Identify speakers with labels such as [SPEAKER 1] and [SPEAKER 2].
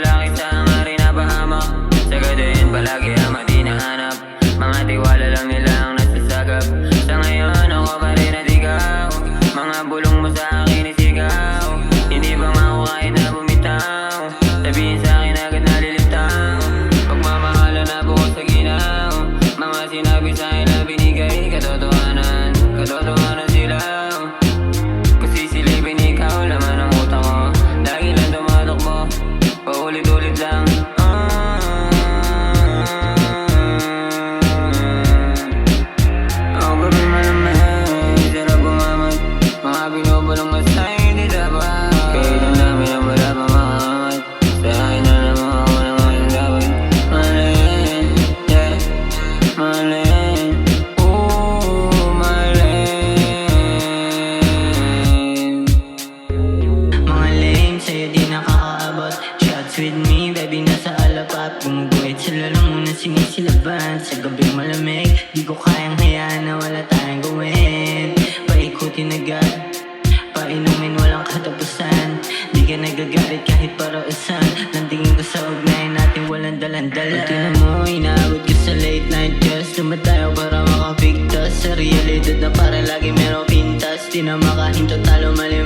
[SPEAKER 1] lalaki sa hangarin na pahamak. Sa gadayin palagi ang matinahanap. Mga tiwala lang nila ang nasasagap. Sa ngayon ako pa rin at ikaw. Mga bulong mo sa akin isigaw. Hindi ba nga ako kahit na bumitaw? Sabihin sa akin agad na lilitaw. Pagmamahala na bukas sa ginaw. Mga sinabi sa akin na binigay. Katotohanan, katotohanan silaw. Kasi silipin ikaw, laman ang utak ko. Lagi lang tumatakbo, paulit-ulit lang. Ako gabi malamig, sarap gumamat. Mga binubulong mo sa'yo, di dapat. Kahit ang dami na wala pa makamat. Sa akin na naman ako na ngayon dapat. Mahalin, yeah, mahalin. Mahalin.
[SPEAKER 2] Mga lame, sa'yo di nakakaabot. Shots with me, baby, nasa alapap. Gumuguhit sila lang muna sinisilaban. Sa gabing malamig, di ko kayang hayaan na wala tayong gawin. Paikutin agad, painumin walang katapusan. Di ka nagagalit kahit parausan. Nandingin ko sa ugnayan natin walang dalandala. Tingnan mo, inaabot ko sa late night just tumatayo para makapigtas. Sa realidad na parang lagi merong pintas. Di na makahinto talo mali